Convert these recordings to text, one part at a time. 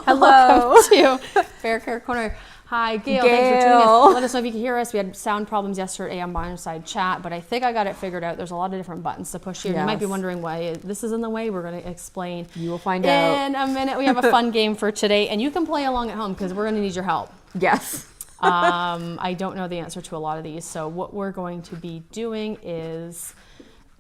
Hello. Welcome to Bear Care Corner. Hi, Gail. Thanks for tuning in. Let us know if you can hear us. We had sound problems yesterday on Barnside Chat, but I think I got it figured out. There's a lot of different buttons to push here. Yes. You might be wondering why this is in the way. We're going to explain. You will find out. In a minute, we have a fun game for today, and you can play along at home because we're going to need your help. Yes. I don't know the answer to a lot of these, so what we're going to be doing is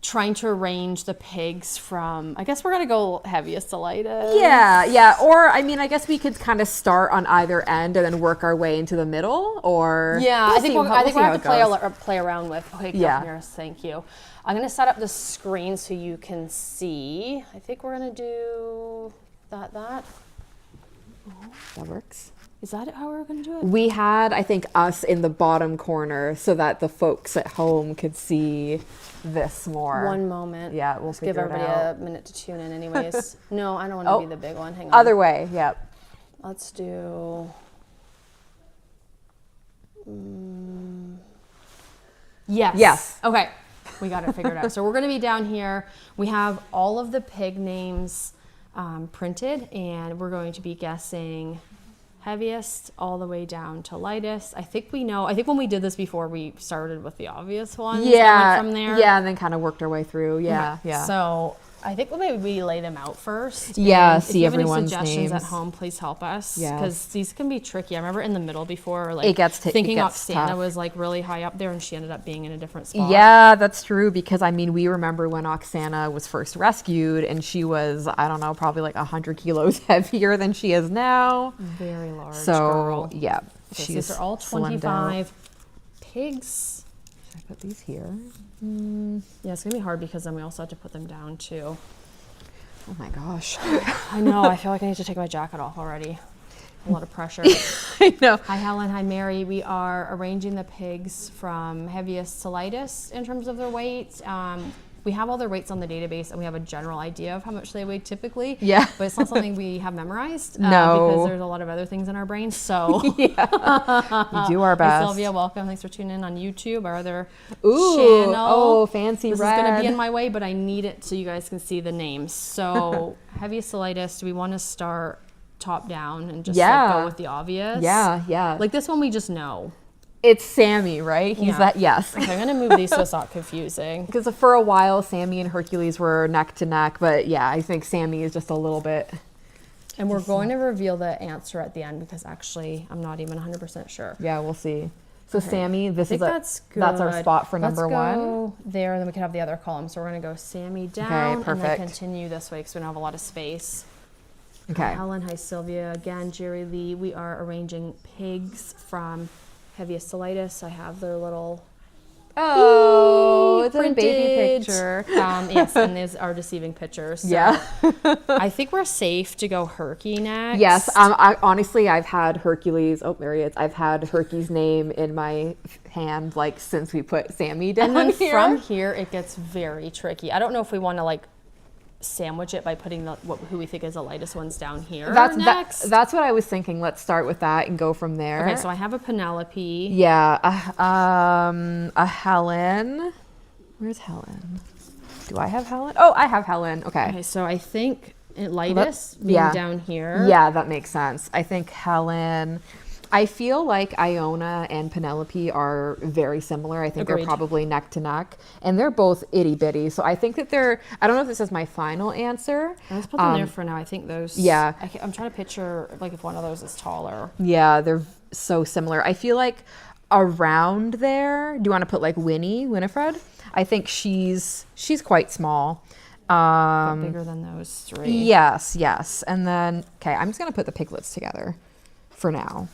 trying to arrange the pigs from, I guess we're going to go heaviest to lightest. Yeah. Or, I mean, I guess we could kind of start on either end and then work our way into the middle, or... Yeah, I think we'll have to play around with. Okay, yeah. Here, thank you. I'm going to set up the screen so you can see. I think we're going to do that. That works. Is that how we're going to do it? We had, I think, us in the bottom corner so that the folks at home could see this more. One moment. Yeah, we'll Let's give everybody a minute to tune in anyways. No, I don't want to be the big one. Hang on. Other way, yep. Let's do... Yes. Yes. Okay, we got it figured out. So we're going to be down here. We have all of the pig names printed, and we're going to be guessing heaviest all the way down to lightest. I think we know. I think when we did this before, we started with the obvious ones. Yeah. And went from there. Yeah, and then kind of worked our way through. Yeah. Okay. Yeah. So I think maybe we lay them out first. Yeah, And see If everyone's you have any suggestions names. at home, please help us. Yes. Because these can be tricky. I remember in the middle before, like It gets thinking Oksana tough. was like really high up there, and she ended up being in a different spot. Yeah, that's true, because I mean, we remember when Oksana was first rescued and she was, I don't know, probably like 100 kilos heavier than she is now. Very large So, girl. yeah, Okay, so she's these are all slimmed 25 out. pigs. Should I put these here? Yeah, it's gonna be hard because then we also have to put them down too. Oh my gosh. I know. I feel like I need to take my jacket off already. A lot of pressure. I know. Hi, Helen. Hi, Mary. We are arranging the pigs from heaviest to lightest in terms of their weight. We have all their weights on the database, and we have a general idea of how much they weigh typically. Yeah. But it's not something we have memorized. No. Because there's a lot of other things in our brains. So Yeah. We do our Hi, best. Sylvia, welcome. Thanks for tuning in on YouTube, our other Ooh, channel. oh, fancy This red. is going to be in my way, but I need it so you guys can see the names. So heaviest to lightest, we want to start top down and just like, go with the obvious. Yeah. Like this one we just know. It's Sammy, right? He's that, yes. Okay, I'm going to move these so it's not confusing. Because for a while, Sammy and Hercules were neck to neck, but yeah, I think Sammy is just a little bit. And we're going to reveal the answer at the end because actually I'm not even 100% sure. Yeah, we'll see. So Okay. Sammy, this is that's good. that's our spot for number Let's one. go there, and then we can have the other column. So we're going to go Sammy down and then perfect. continue this way because we don't have a lot of space. Okay. Hi, Helen, hi, Sylvia. Again, Jerry Lee. We are arranging pigs from heaviest to lightest. I have their little Oh, it's a baby printed. picture. Yes, and these are deceiving pictures. So Yeah. I think we're safe to go Herky next. Yes. Honestly, I've had Hercules. Oh, there he is. I've had Herky's name in my hand like since we put Sammy down And then here. from here, it gets very tricky. I don't know if we want to like sandwich it by putting who we think is the lightest ones down here next. That's what I was thinking. Let's start with that and go from there. Okay, so I have a Penelope. Yeah, a Helen. Where's Helen? Do I have Helen? Oh, I have Helen. Okay, so I think lightest being yeah. down here. Yeah, that makes sense. I think Helen. I feel like Iona and Penelope are very similar. I think Agreed. they're probably neck to neck, and they're both itty bitty. So I think that I don't know if this is my final answer. Let's put them there for now. I think those. Yeah. I'm trying to picture like if one of those is taller. Yeah, they're so similar. I feel like around there. Do you want to put like Winifred? I think she's quite small. But bigger than those three. Yes. And then, okay, I'm just going to put the piglets together for now,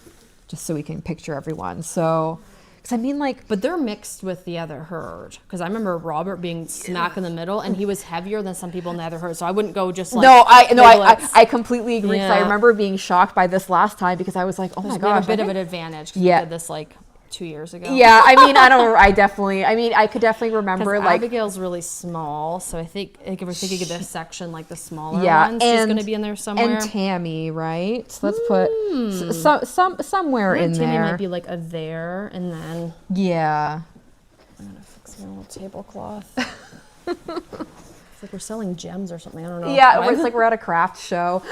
just so we can picture everyone. So, because I mean, like... But they're mixed with the other herd. Because I remember Robert being smack in the middle, and he was heavier than some people in the other herd. So I wouldn't go just like... I completely agree. 'Cause I Yeah. remember being shocked by this last time because I was like, oh my We have gosh. a bit of an advantage because Yeah. we did this like 2 years ago. Yeah, I mean, I could definitely remember like... Abigail's really small, so I think like, if we're thinking of this section, like the smaller Yeah, ones, she's and- going to be in there somewhere. And Tammy, right? So let's put somewhere I in think Tammy there. might be like a there, and then Yeah. I'm going to fix my little tablecloth. like we're selling gems or something. I don't know. Yeah, it's like we're at a craft show.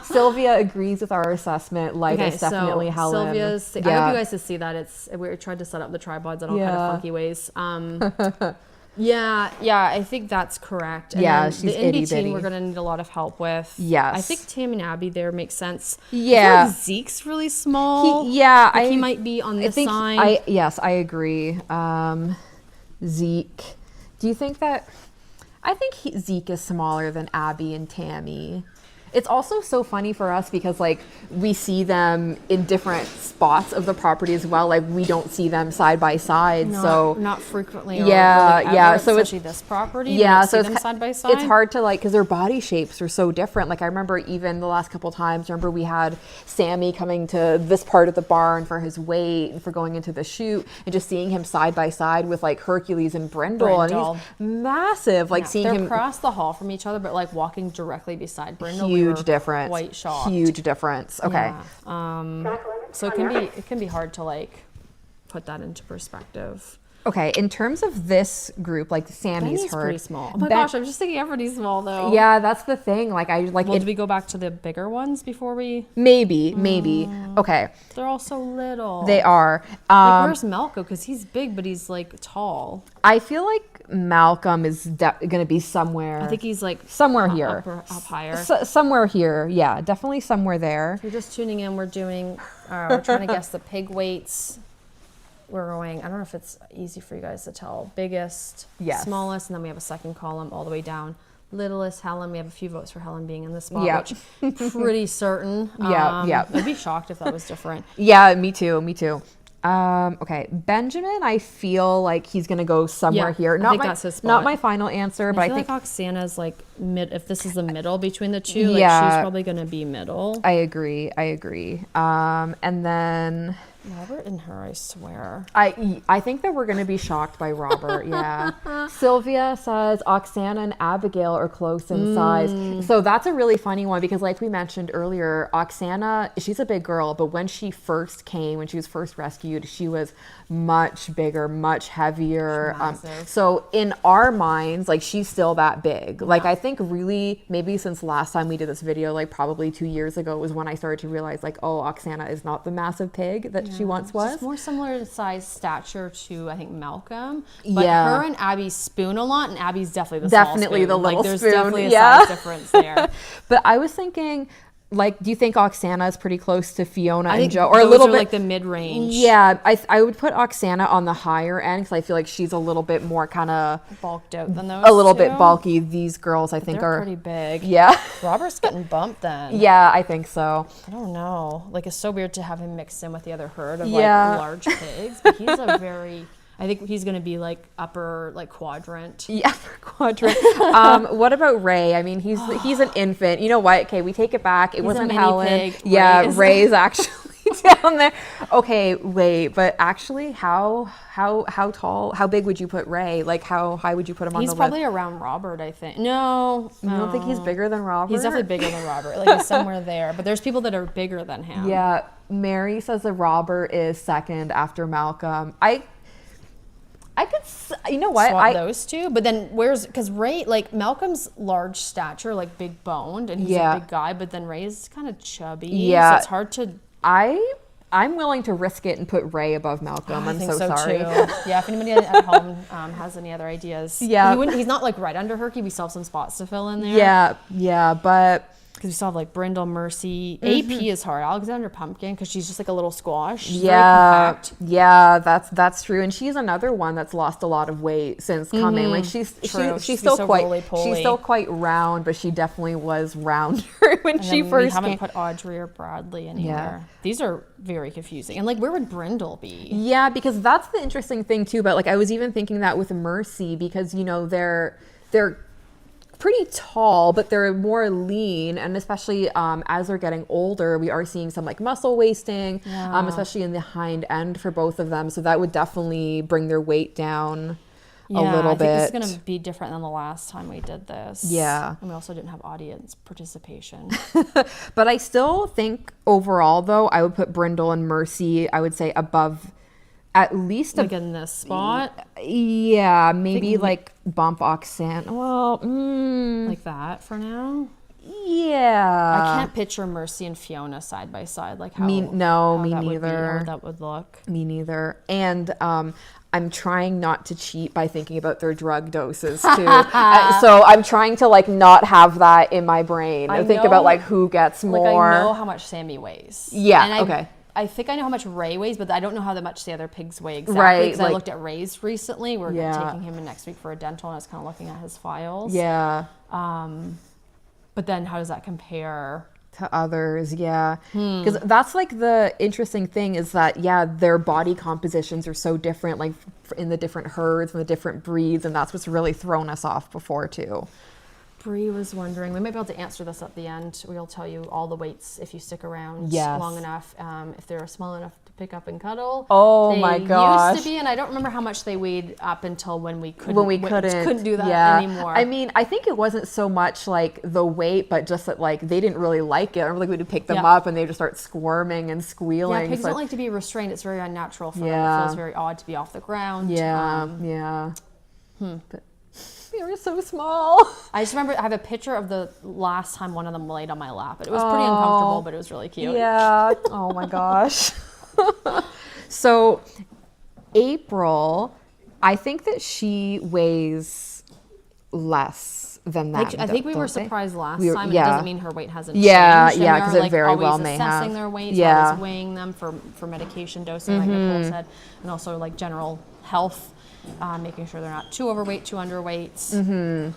Sylvia agrees with our assessment. Light is definitely Helen. Sylvia's. I hope you guys can see that. We tried to set up the tripods in all kind of funky ways. Yeah, I think that's correct. And yeah, then she's the indie itty-bitty. team we're gonna need a lot of help with. Yes. I think Tam and Abby there makes sense. Yeah. I feel like Zeke's really small. He might be on this side. Yes, I agree. Zeke. Do you think that... I think Zeke is smaller than Abby and Tammy. It's also so funny for us because like we see them in different spots of the property as well. Like we don't see them side by side. Not frequently. Yeah, or really yeah. ever, So especially this property. Yeah, so it's them side by side. It's hard to like because their body shapes are so different. Like I remember even the last couple times. Remember we had Sammy coming to this part of the barn for his weight and for going into the chute, and just seeing him side by side with like Hercules and Brindle. And he's massive. Like seeing him across the hall from each other, but like walking directly beside Brindle. Huge difference. Quite shocked. Huge difference. Okay. Yeah. So it can be hard to like put that into perspective. Okay, in terms of this group, like Sammy's Benny's herd. pretty small. Oh my gosh, I'm just thinking everybody's small though. Yeah, that's the thing. Like I like. Well, do we go back to the bigger ones before we? Maybe. Okay. They're all so little. They are. Like, where's Malco? Because he's big, but he's like tall. I feel like Malcolm is going to be somewhere. I think he's like somewhere here, up higher. Somewhere here. Yeah, definitely somewhere there. If you're just tuning in, we're trying to guess the pig weights. We're going, I don't know if it's easy for you guys to tell. Biggest, smallest, and then we have a second column all the way down. Littlest, Helen. We have a few votes for Helen being in this spot, which pretty certain. Yeah. I'd be shocked if that was different. Yeah, me too. Okay, Benjamin, I feel like he's gonna go somewhere here. That's his spot. Not my final answer, but I think like Oksana's like mid. If this is the middle between the two, like she's probably gonna be middle. I agree. And then Robert and her, I swear. I think that we're going to be shocked by Robert. Yeah. Sylvia says Oksana and Abigail are close in size. So that's a really funny one because like we mentioned earlier, Oksana, she's a big girl, but when she first came, when she was first rescued, she was much bigger, much heavier. So in our minds, like she's still that big. Like I think really maybe since last time we did this video, like probably 2 years ago was when I started to realize like, oh, Oksana is not the massive pig that she once was. She's more similar in size stature to I think Malcolm. But her and Abby spoon a lot, and Abby's definitely the small spoon. The little there's spoon. Definitely a size difference there. But I was thinking, like, do you think Oksana is pretty close to Fiona and Joe, or a little bit like the mid range? Yeah, I would put Oksana on the higher end because I feel like she's a little bit more kind of bulked out than those. A little bit bulky. These girls, I think, are pretty big. Yeah, Robert's getting bumped then. Yeah, I think so. I don't know. Like, it's so weird to have him mixed in with the other herd of like large pigs. But he's a very. I think he's going to be like upper like quadrant. Yeah, upper quadrant. What about Ray? I mean, he's an infant. You know what? Okay, we take it back. It wasn't Helen. Pig. Yeah, Ray's actually down there. Okay, wait, but actually, how tall? How big would you put Ray? Like, how high would you put him on the list? He's probably around Robert, I think. No, you don't think he's bigger than Robert? He's definitely bigger than Robert. Like he's somewhere there. But there's people that are bigger than him. Yeah, Mary says that Robert is second after Malcolm. I could, you know what? Swap those two, but then because Ray, like Malcolm's large stature, like big boned, and he's a big guy, but then Ray's kind of chubby. Yeah, so it's hard to. I'm willing to risk it and put Ray above Malcolm. I'm so sorry. Too. Yeah, if anybody at home has any other ideas, he's not like right under Herky. We still have some spots to fill in there. Yeah, but. Because we still have like Brindle, Mercy. AP is hard. Alexander Pumpkin, because she's just like a little squash. She's very compact. Yeah, that's true. And she's another one that's lost a lot of weight since coming. Like she's still quite round, but she definitely was rounder when she first came. We haven't put Audrey or Bradley anywhere. These are very confusing. And like, where would Brindle be? Yeah, because that's the interesting thing too. But like, I was even thinking that with Mercy, because you know they're pretty tall, but they're more lean, and especially as they're getting older, we are seeing some like muscle wasting, especially in the hind end for both of them. So that would definitely bring their weight down a little bit. I think it's going to be different than the last time we did this. Yeah. And we also didn't have audience participation. But I still think overall, though, I would put Brindle and Mercy, I would say, above at least Like in this spot, yeah, maybe think- like bump Oxana. Well, like that for now. yeah. I can't picture Mercy and Fiona side by side. Like how Me how that would be, neither. how that would look. Me neither. And I'm trying not to cheat by thinking about their drug doses too. So I'm trying to like not have that in my brain. I Think know- about like who gets more. Like I know how much Sammy weighs. Yeah, And okay. I think I know how much Ray weighs, but I don't know how much the other pigs weigh exactly. Right, Because I like- looked at Ray's recently. We're Yeah. taking him in next week for a dental, and I was kind of looking at his files. Yeah. But then how does that compare? To others, yeah, because that's like the interesting thing is that their body compositions are so different, like in the different herds and the different breeds, and that's what's really thrown us off before too. Bree was wondering, we might be able to answer this at the end. We'll tell you all the weights if you stick around Yes. long enough. If they're small enough to pick up and cuddle. Oh they my gosh. used to be, and I don't remember how much they weighed up until when we couldn't. Couldn't do that anymore. I mean, I think it wasn't so much like the weight, but just that like they didn't really like it. I remember like we'd pick them Yeah. up and they just start squirming and squealing. yeah, pigs So- don't like to be restrained. It's very unnatural for them. Yeah. It feels very odd to be off the ground. yeah. But they were so small. I just remember I have a picture of the last time one of them laid on my lap. It was pretty uncomfortable, but it was really cute. Yeah. Oh my gosh. So April, I think that she weighs less than that. I think we were don't they? surprised last We were- time. And yeah. It doesn't mean her weight hasn't Yeah, changed. And yeah, we 'cause are, it very always well may assessing have. their weights, Yeah. always weighing them for medication dosing, like Nicole said, and also like general health, making sure they're not too overweight, too underweight. And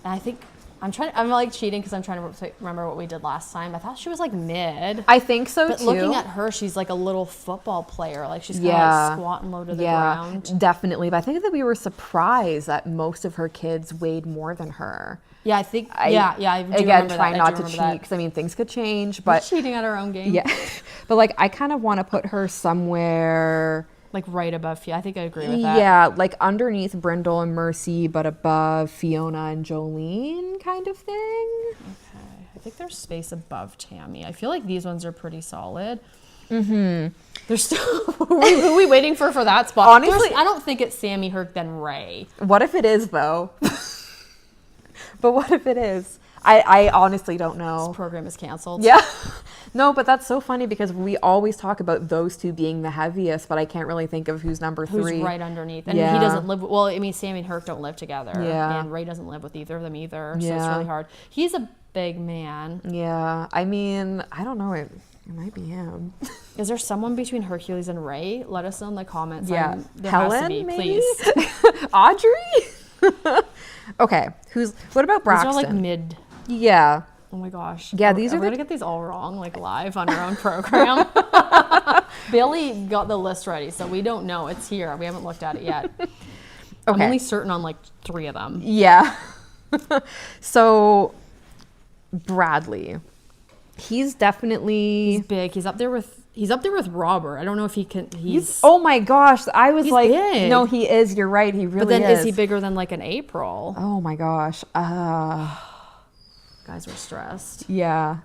I think I'm like cheating because I'm trying to remember what we did last time. I thought she was like mid. I think so But too. looking at her, she's like a little football player. Like she's kind of Yeah. like squatting low to the yeah, ground. definitely. But I think that we were surprised that most of her kids weighed more than her. Yeah, I think. I do Again, remember trying that. not I do to remember cheat that. because I mean things could change. We're But cheating at our own game. yeah, but like I kind of want to put her somewhere. Like right above you. I think I agree with that. Yeah, like underneath Brindle and Mercy, but above Fiona and Jolene, kind of thing. Okay. I think there's space above Tammy. I feel like these ones are pretty solid. Mm-hmm. There's still who are we waiting for that spot? Honestly- I don't think it's Sammy, Herc, then Ray. What if it is though? But what if it is? I honestly don't know. This program is canceled. Yeah. No, but that's so funny because we always talk about those two being the heaviest, but I can't really think of who's number Who's three. right underneath? And Yeah. he doesn't live. Well, I mean, Sammy and Herc don't live together. Yeah. And Ray doesn't live with either of them either. So it's Yeah. really hard. He's a big man. Yeah. I mean, I don't know. It might be him. Is there someone between Hercules and Ray? Let us know in the comments. Yeah. There has to Helen, be, maybe? please. Audrey? Okay. What about These Braxton? are like mid. Yeah. Oh my gosh. Yeah, these are we're the- gonna get these all wrong, like live on our own program. Billy got the list ready, so we don't know. It's here. We haven't looked at it yet. I'm Okay. only certain on like 3 of them. Yeah. So Bradley. He's definitely He's big. He's up there with Robert. I don't know if he can. He's. Oh my gosh. I was He's like big. no, he is. You're right. He really but then is. is he bigger than like an April? Oh my gosh. Guys, we're stressed. Yeah.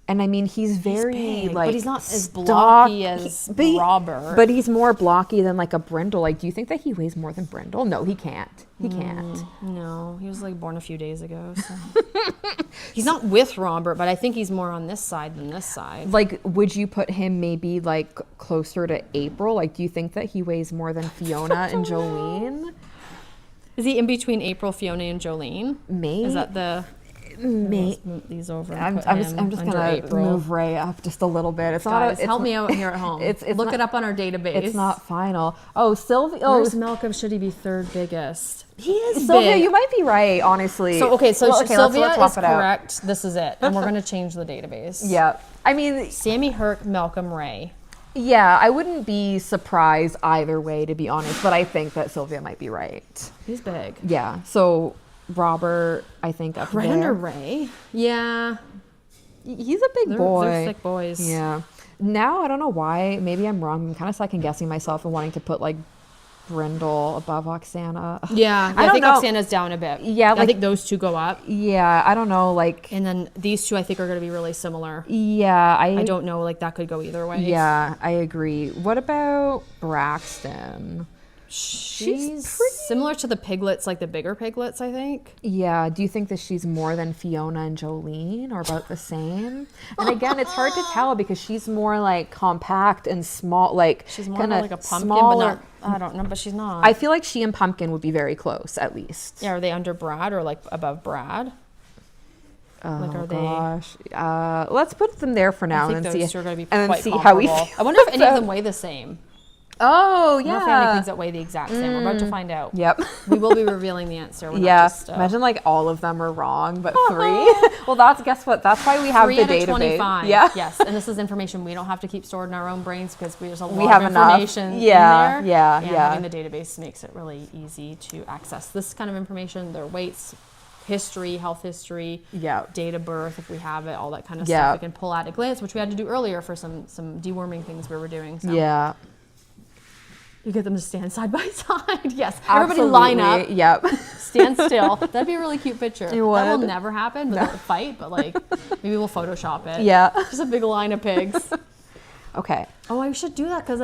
And I mean, he's very big, like, but he's not as stock- blocky as but he- Robert. But he's more blocky than like a Brindle. Like, do you think that he weighs more than Brindle? No, he can't. He can't. No, he was like born a few days ago. So. He's not with Robert, but I think he's more on this side than this side. Like, would you put him maybe like closer to April? Like, do you think that he weighs more than Fiona and Jolene? Is he in between April, Fiona, and Jolene? Maybe. Is that the? Let's move these over. And I'm put just him gonna under April. move Ray up just a little bit. It's Guys, not. help me out here at home. It's Look not- it up on our database. It's not final. Oh, Sylvia. Oh, Where's Malcolm? Should he be third biggest? He is Sylvia, big. you might be right. Honestly. So okay, so Well, okay, Sylvia let's is swap it out. correct. This is it, and we're gonna change the database. Yeah. I mean, Sammy, Herc, Malcolm, Ray. yeah, I wouldn't be surprised either way, to be honest, but I think that Sylvia might be right. He's big. Yeah. So Robert, I think up Right there. under Ray. Yeah. He's a big They're boy. thick boys. Yeah. Now I don't know why. Maybe I'm wrong. I'm kind of second guessing myself and wanting to put like Brindle above Oksana. Yeah, I I don't think know. Oksana's down a bit. Yeah, I like- think those two go up. Yeah, I don't know. Like, And then these two I think are going to be really similar. yeah, I don't know, like that could go either way. Yeah, I agree. What about Braxton? She's pretty- similar to the piglets, like the bigger piglets, I think. Yeah, do you think that she's more than Fiona and Jolene or about the same? And again, it's hard to tell because she's more like compact and small, like She's more kinda like a pumpkin, smaller. but not, I don't know, but she's not. I feel like she and Pumpkin would be very close at least. Yeah, are they under Brad or like above Brad? Oh Like, are they- gosh. Let's put them there for now I think and those then see two are going to be and then quite see how we comparable. feel I wonder if any of about- them weigh the same. Oh I wonder if any yeah. things that weigh the exact same. We're about to find out. Yep. We will be revealing the answer. We're Yeah. not just, Imagine like all of them are wrong, but 3. Well, that's guess what? That's why we have 3 the out of database. 25. Yeah. Yes, and this is information we don't have to keep stored in our own brains because there's a lot have of enough. information Yeah, in there. yeah, and yeah. having the database makes it really easy to access this kind of information, their weights, history, health history, Yeah. date of birth, if we have it, all that kind of Yeah. stuff we can pull at a glance, which we had to do earlier for some deworming things we were doing. So Yeah. you get them to stand side by side. Yes, everybody line up. Absolutely. Yep. Stand still. That'd be a really cute picture. It That will would. never happen, but they'll fight. But like, maybe we'll Photoshop it. Yeah. Just a big line of pigs. Okay. Oh, I should do that because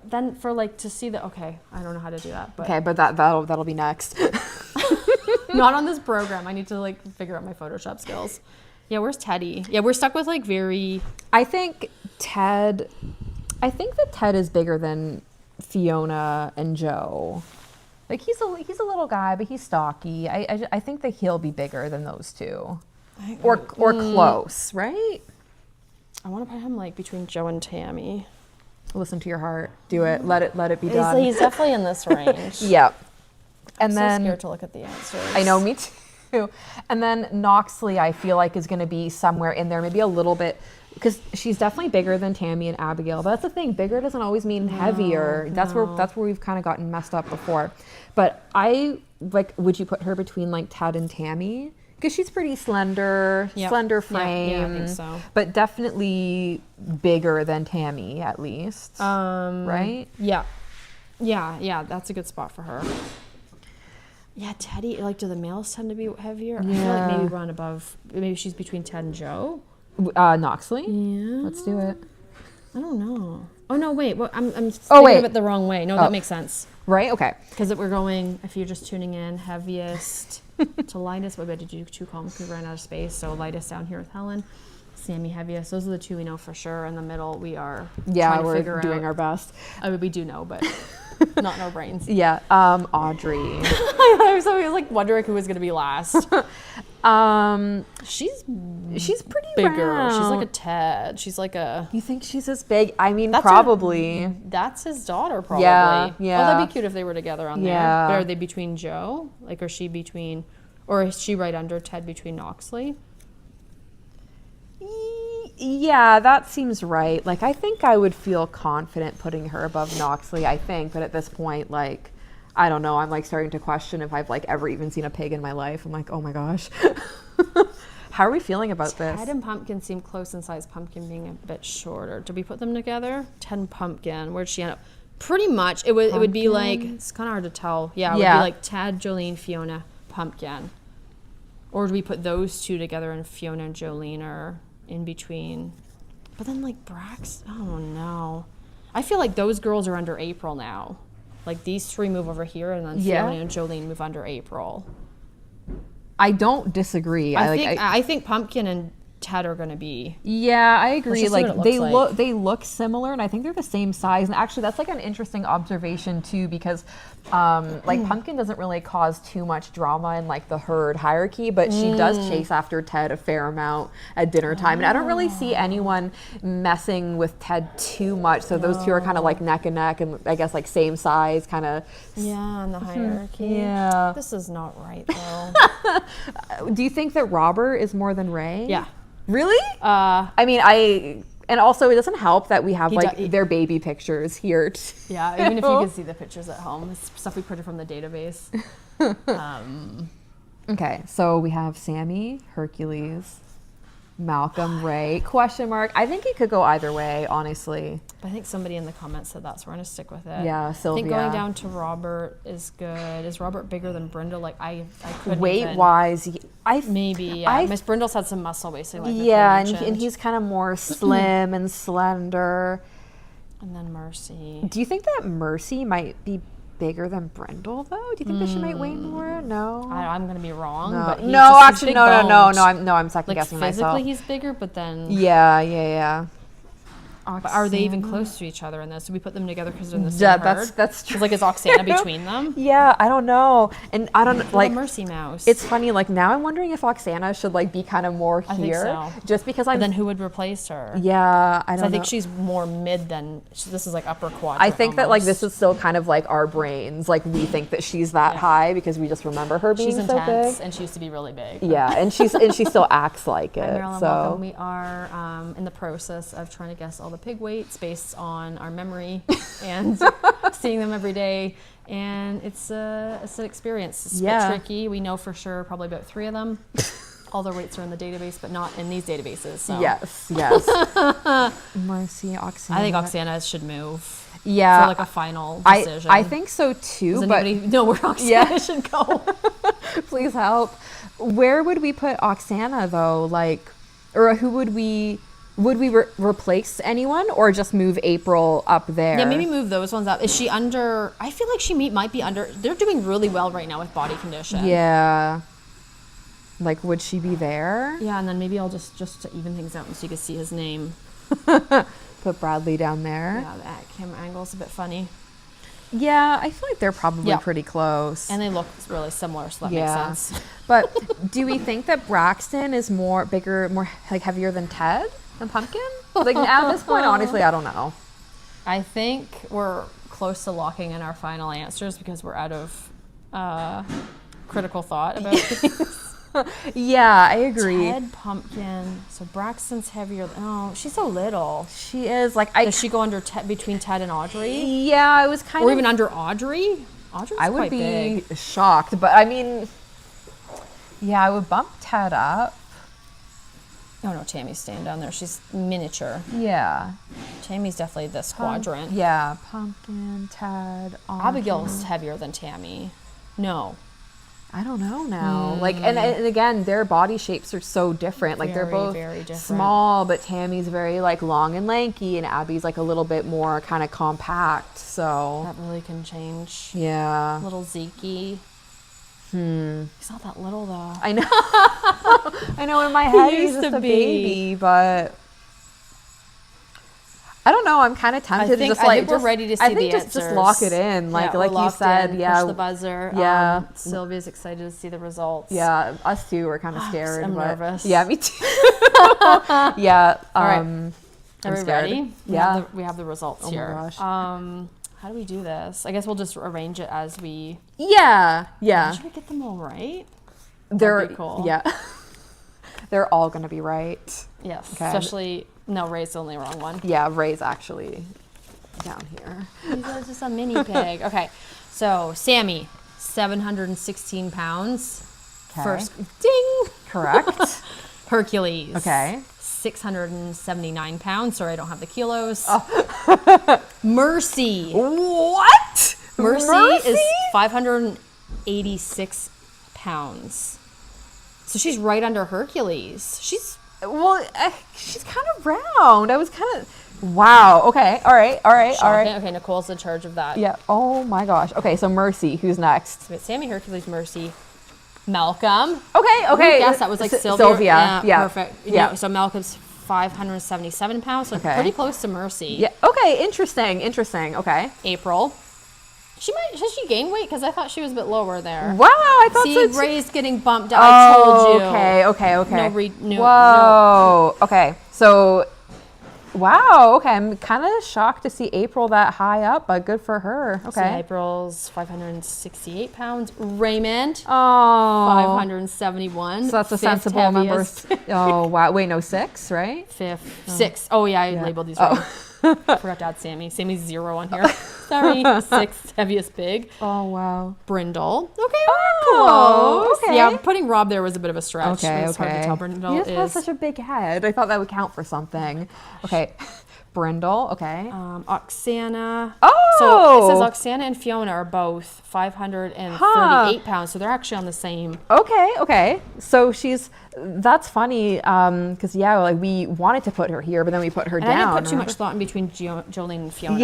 then for like to see the I don't know how to do that, but Okay, but that'll be next. not on this program. I need to like figure out my Photoshop skills. Yeah, where's Teddy? Yeah, we're stuck with like very. I think that Ted is bigger than Fiona and Joe. Like he's a little guy, but he's stocky. I think that he'll be bigger than those two, or close, right? I want to put him like between Joe and Tammy. Listen to your heart. Do it. Let it be done. He's definitely in this range. Yep. And I'm then so scared to look at the answers. I know, me too. And then Noxley, I feel like is going to be somewhere in there, maybe a little bit, because she's definitely bigger than Tammy and Abigail. But that's the thing, bigger doesn't always mean heavier. That's where we've kind of gotten messed up before. But would you put her between like Ted and Tammy? Because she's pretty slender, Yep. slender Yeah, frame. I think so. But definitely bigger than Tammy, at least. Right? Yeah. Yeah, that's a good spot for her. Yeah, Teddy, like, do the males tend to be heavier? I feel Yeah. like maybe run above, maybe she's between Ted and Joe. Noxley? Yeah. Let's do it. I don't know. Oh, no, wait. Well, I'm thinking wait. of it the wrong way. No, that makes sense. Right? Okay. Because we're going, if you're just tuning in, heaviest to lightest. What we had to do 2 columns because we ran out of space. So lightest down here with Helen. Sammy heaviest. Those are the 2 we know for sure. In the middle, we are trying to We're figure doing out. our best. I mean, we do know, but not in our brains. Yeah. Audrey. I was always like wondering who was going to be last. She's She's pretty bigger. She's like a round. Ted. She's like a. You think she's as big? I mean, That's probably. That's his daughter, probably. Yeah, Oh, yeah. that'd be cute if they were together on there. Yeah. But are they between Joe? Like, is she between, or is she right under Ted between Noxley? Yeah, that seems right. Like, I think I would feel confident putting her above Noxley, I think. But at this point, like, I don't know. I'm like starting to question if I've like ever even seen a pig in my life. I'm like, oh my gosh. How are we feeling about Ted this? and Pumpkin seem close in size. Pumpkin being a bit shorter. Did we put them together? Ted and Pumpkin. Where'd she end up? Pretty much. It would be like, it's kind of hard to tell. Yeah, it would Yeah. be like Ted, Jolene, Fiona, Pumpkin. Or do we put those 2 together and Fiona and Jolene are in between? But then like Brax, I don't know. I feel like those girls are under April now. Like these 3 move over here and then Yeah. Fiona and Jolene move under April. I don't disagree. I think Pumpkin and Ted are going to be. Yeah, I agree. just see Like what it looks like. they look similar, and I think they're the same size. And actually, that's like an interesting observation too, because like Pumpkin doesn't really cause too much drama in like the herd hierarchy, but she does chase after Ted a fair amount at dinner time, and I don't really see anyone messing with Ted too much. So those 2 are kind of like neck and neck, and I guess like same size, kind of. Yeah, in the hierarchy. Yeah. This is not right though. Do you think that Robert is more than Ray? Yeah. Really? I mean, and also it doesn't help that we have He like do- their baby pictures here. Yeah, even if you can see the pictures at home, it's stuff we printed from the database. Okay, so we have Sammy, Hercules. Malcolm Ray? Question mark. I think it could go either way, honestly. I think somebody in the comments said that, so we're gonna stick with it. Yeah, I Sylvia. think going down to Robert is good. Is Robert bigger than Brindle? Like I couldn't Weight even. wise, Maybe, yeah. Miss Brindle's had some muscle wasting. Like yeah, Nicole and mentioned. he's kind of more slim and slender. And then Mercy. Do you think that Mercy might be bigger than Brindle though? Do you think that she might weigh more? No. I'm gonna be wrong, No, but he's no, just, he's actually, big no. boned. I'm second Like guessing physically, myself. he's bigger, but then. Yeah. But are they even close to each other in this? Do we put them together because they're in the same Yeah, herd? that's true. 'Cause, like, is Oksana between them? Yeah, I don't know, and I don't Little like. Mercy Mouse. It's funny, like now I'm wondering if Oksana should like be kind of more I think here, so. just because But I'm. then who would replace her? Yeah, I don't 'Cause I think know. she's more mid than this is like upper quadrant. I think that like almost. this is still kind of like our brains, like we think that she's that Yeah. high because we just remember her being she's so intense big. and she used to be really big. Yeah, and she still acts like it. Marilyn, So welcome. We are in the process of trying to guess all the pig weights based on our memory and seeing them every day. And it's an experience. It's a Yeah. bit tricky. We know for sure probably about 3 of them. All their weights are in the database, but not in these databases. So. yes. Mercy, Oksana. I think Oksana should move Yeah, for like a final I decision. I think so too. Does But anybody know where Oksana Yeah. should go? please help. Where would we put Oksana though? Like, or who would we? Would we replace anyone or just move April up there? Yeah, maybe move those ones up. Is she under? I feel like she might be under. They're doing really well right now with body condition. Yeah. Like, would she be there? Yeah, and then maybe I'll just to even things out so you can see his name. Put Bradley down there. Yeah, that camera angle's a bit funny. Yeah, I feel like they're probably Yeah. pretty close. And they look really similar, so that Yeah. makes sense. But do we think that Braxton is more bigger, more like heavier than Ted and Pumpkin? Like at this point, honestly, I don't know. I think we're close to locking in our final answers because we're out of critical thought about things. Yeah, I agree. Ted, Pumpkin. So Braxton's heavier. Oh, she's so little. She is like Does she go under between Ted and Audrey? Yeah, I was kind Or of. even under Audrey? Audrey's I would quite be big. shocked, but I mean, yeah, I would bump Ted up. Oh no, Tammy's staying down there. She's miniature. Yeah. Tammy's definitely this quadrant. Yeah, Pumpkin, Ted, Audrey. Abigail's heavier than Tammy. No. I don't know now. Like, and again, their body shapes are so different. Like, they're Very, both very different. small, but Tammy's very like long and lanky, and Abby's like a little bit more kind of compact. So That really can change. yeah, Little Zeke. He's not that little though. I know. I know. In my head, he's used just to a be. baby, but I don't know. I'm kind of tempted to just like we're ready to see I think the just answers. lock it in, like Yeah, like we're you locked said. in. Yeah, Push the buzzer. Yeah. Sylvia's excited to see the results. yeah. Us too. We're kind of scared. I'm but- nervous. Yeah, me too. Yeah. right. I'm Are we scared. ready? Yeah. We have the results Oh my here. gosh. How do we do this? I guess we'll just arrange it as we. Yeah. Yeah. Should we get them all right? They're be cool. Yeah. They're all gonna be right. Yes. Okay. Especially no, Ray's the only wrong one. Yeah. Ray's actually down here. He's just a mini pig. Okay. So Sammy, 716 pounds. Okay. First ding. Correct. Hercules. Okay. 679 pounds. Sorry, I don't have the kilos. Oh. Mercy. What? Mercy is 586 pounds. So she's right under Hercules. She's Well, she's kind of round. I was kind of. Wow. Okay. All right. All right. All shocking. right. Okay, Nicole's in charge of that. Yeah. Oh my gosh. Okay. So Mercy, who's next? So we got Sammy, Hercules, Mercy, Malcolm. Okay. Okay. Yes, that was like Sylvia. Sylvia. Yeah. Perfect. Yeah. So Malcolm's 577 pounds, so Okay. pretty close to Mercy. Yeah. Okay. Interesting. Interesting. Okay. April. Has she gained weight? Because I thought she was a bit lower there. Wow. I thought See, so too. Ray's getting bumped out. I told you. Okay. Okay. Okay. No. Whoa. Okay. So. Wow. Okay. I'm kind of shocked to see April that high up, but good for her. So Okay. April's 568 pounds. Raymond, Oh. 571. So that's a Fifth sensible number. heaviest. Oh wow. Wait. No. 6. Right. Fifth. 6. Oh, yeah, I labeled these wrong. Forgot to add Sammy. Sammy's 0 on here. Sorry, 6th heaviest pig. Oh, wow. Brindle. Okay, Oh, we're close. okay. Yeah, putting Rob there was a bit of a stretch. Okay, It's hard to tell. He Brindle just has is such a big head. I thought that would count for something. Okay. Brindle, okay. Oksana. Oh! So it says Oksana and Fiona are both 538 pounds, so they're actually on the same. Okay. So that's funny, because like we wanted to put her here, but then we put her And down. I didn't put too much thought in between Jolene and Fiona.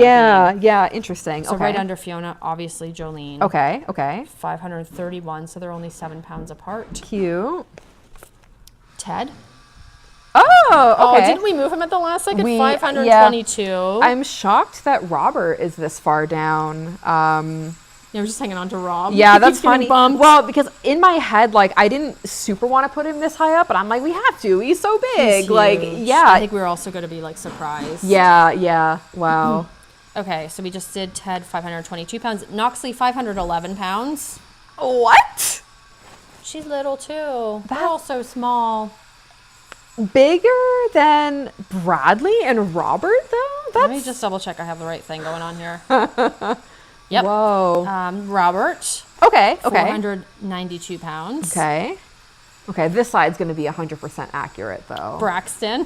Yeah, interesting. So okay. right under Fiona, obviously Jolene. Okay. 531, so they're only 7 pounds apart. Cute. Ted. Oh, okay. Didn't we move him at the last second? We- 522. I'm shocked that Robert is this far down. Yeah, we're just hanging on to Rob. Yeah, He that's keeps getting funny. bumped. Well, because in my head, like, I didn't super want to put him this high up, but I'm like, we have to. He's so big. He's Like, huge. yeah. I think we were also going to be like surprised. Yeah. Wow. Okay, so we just did Ted 522 pounds. Noxley 511 pounds. What? She's little too. They're all so small. Bigger than Bradley and Robert, though? Let me just double check I have the right thing going on here. Yep. Whoa. Robert. Okay. 492 pounds. Okay, this side's going to be 100% accurate, though. Braxton.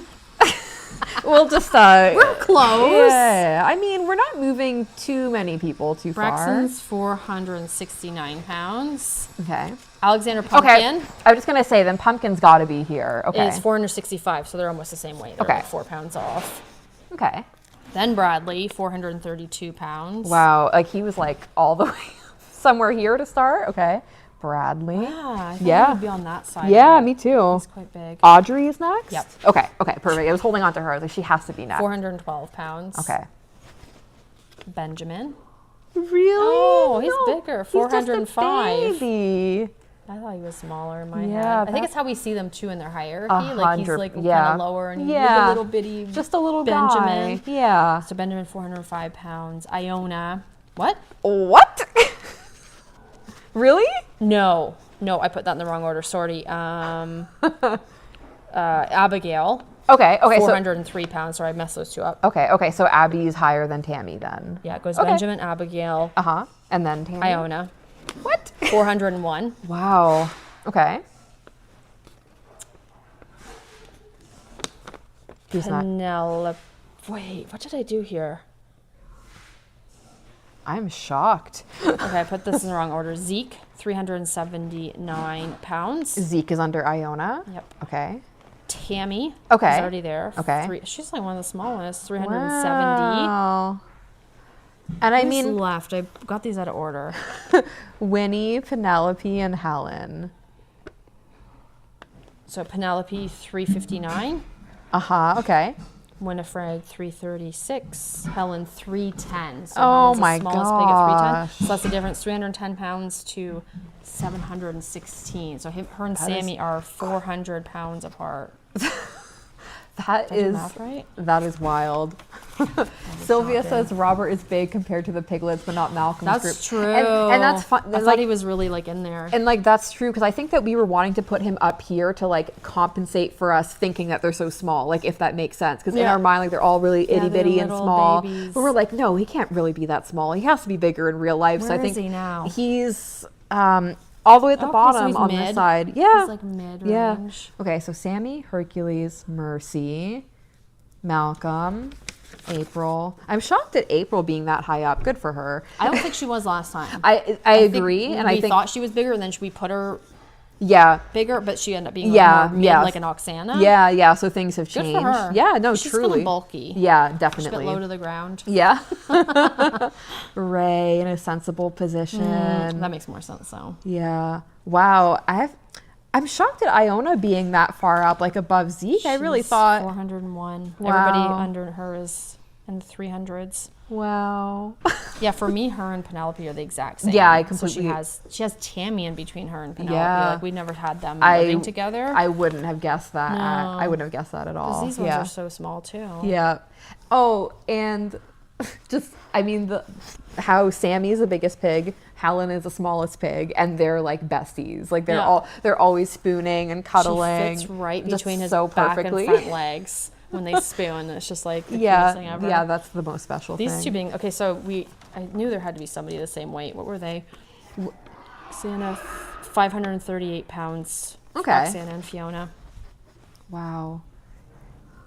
We'll just, We're close. Yeah. I mean, we're not moving too many people too Braxton's 469 pounds. far. Okay. Alexander Pumpkin Okay. I was just going to say, then Pumpkin's got to be here. Okay. is 465, so they're almost the same weight. They're Okay. like 4 pounds off. Okay. Then Bradley, 432 pounds. Wow. Like, he was, like, all the way somewhere here to start. Okay. Bradley. Yeah, I thought Yeah. he would be on that side. Yeah, of it. me too. It's quite big. Audrey is next? Yep. Okay, perfect. I was holding on to her. Like, she has to be next. 412 pounds. Okay. Benjamin. Really? Oh, he's No, bigger. he's just a 405. baby. I thought he was smaller in my Yeah, head. I think it's how we see them too in their hierarchy. Like he's 100, like yeah. kind of lower and he's Yeah. a little bitty. Just a little Benjamin. guy. Yeah. So Benjamin, 405 pounds. Iona. What? What? Really? No, I put that in the wrong order. Sorry. Abigail. Okay. 403 pounds. Sorry, I messed those two up. Okay. So Abby's higher than Tammy then. Yeah, it goes Okay. Benjamin, Abigail, And then Tammy. Iona. What? 401. Wow. Okay. Who's not? Penelope. Wait, what did I do here? I'm shocked. Okay, I put this in the wrong order. Zeke, 379 pounds. Zeke is under Iona. Yep. Okay. Tammy Okay. is already there. Okay. She's like one of the smallest, 370. Wow. And I Who's mean, left? I got these out of order. Winnie, Penelope, and Helen. So Penelope, 359. Okay. Winifred, 336. Helen, 310. So Oh Helen's my the smallest pig at 310. gosh. So that's the difference, 310 pounds to 716. So her and Sammy are 400 pounds apart. That Did I do is math right? that is wild. Sylvia says Robert is big compared to the piglets, but not Malcolm's group. That's true. And that's fun. I thought he was really like in there. And like that's true because I think that we were wanting to put him up here to like compensate for us thinking that they're so small, like if that makes sense. Because in Yeah. our mind, like they're all really itty they're bitty and little small. babies. But we're like, no, he can't really be that small. He has to be bigger in real life. So I Where is think he now? he's all the way at the Okay, so bottom he's on mid. this side. Yeah. He's like mid Yeah. range. Okay, so Sammy, Hercules, Mercy, Malcolm, April. I'm shocked at April being that high up. Good for her. I don't think she was last time. I think agree, and I we think thought she was bigger, and then we put her yeah, bigger, but she ended up being like Yeah, more mid, yeah. like an Oksana. yeah. So things have Good changed. for her. Yeah, no, She's truly. kind of bulky. Yeah, She's a bit definitely. low to the ground. Yeah. Ray in a sensible position. That makes more sense, though. Yeah. Wow. I'm shocked at Iona being that far up, like above Zeke. I really She's thought. 401. Wow. Everybody under her is in the 300s. Wow. Yeah, for me, her and Penelope are the exact same. Yeah, I So completely- she has Tammy in between her and Penelope. Yeah. Like we never had them I- living together. I wouldn't have guessed that. No. I wouldn't have guessed that at all. 'Cause these ones yeah. are so small too. Yeah. Oh, and just I mean how Sammy's the biggest pig, Helen is the smallest pig, and they're like besties. Like Yeah. they're always spooning and cuddling. She fits right just between his so back perfectly. and front legs. when they spoon. It's just like the cutest Yeah, thing ever. yeah, that's the most special These thing. two being okay. So I knew there had to be somebody the same weight. What were they? Santa, 538 pounds. Okay. Roxana and Fiona. Wow.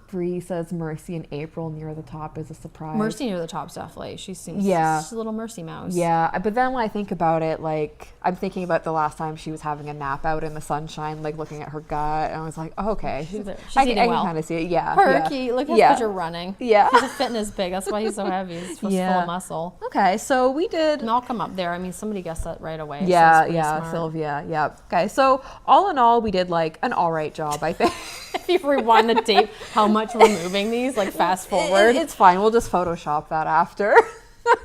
Bree says Mercy and April near the top is a surprise. Mercy near the top, definitely. She seems Yeah. she's a little Mercy Mouse. Yeah, but then when I think about it, like, I'm thinking about the last time she was having a nap out in the sunshine, like looking at her gut, and I was like, oh, okay. She's I eating can well. kind of see it. Yeah. Perky, look at his Yeah. picture running. Yeah. He's a fitness big. That's why he's so heavy. He's full of muscle. Okay, so we did. And I'll come up there. I mean, somebody guessed that right away. so Yeah, that's pretty yeah, smart. Sylvia. Yeah. Okay, so all in all, we did like an all right job, I think. If you rewind the tape, how much we're moving these, like fast forward. It's fine. We'll just Photoshop that after.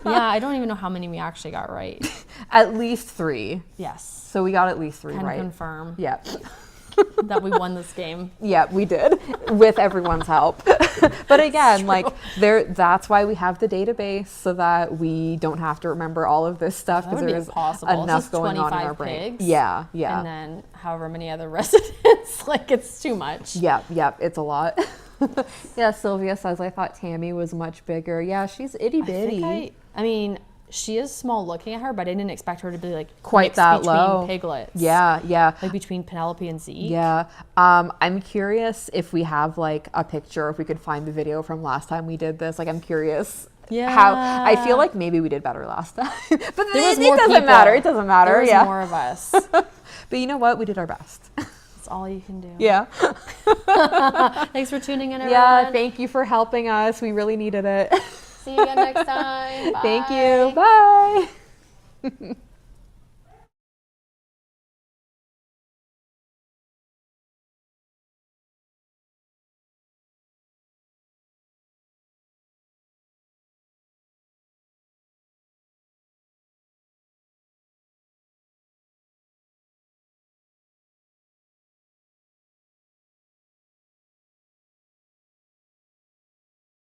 Yeah, I don't even know how many we actually got right. At least 3. Yes. So we got at least 3 Can right. confirm Yeah. that we won this game. Yeah, we did with everyone's help. But again, like that's why we have the database so that we don't have to remember all of this stuff That because would be there's impossible. It's enough just going on in 25 our brain. pigs, Yeah, yeah. And then however many other residents. Like, it's too much. Yep, it's a lot. Yeah, Sylvia says I thought Tammy was much bigger. Yeah, she's itty bitty. I mean, she is small looking at her, but I didn't expect her to be like Quite mixed that between low. piglets. Yeah, yeah. Like between Penelope and Zeke. Yeah. I'm curious if we have like a picture, if we could find the video from last time we did this. Like, I'm curious. Yeah. How I feel like maybe we did better last time. But There was it more doesn't people. matter. It doesn't matter. There was Yeah. more of us. But you know what? We did our best. That's all you can do. Yeah. Thanks for tuning in, everyone. Yeah. Thank you for helping us. We really needed it. See you again next time. Thank Bye. you. Bye.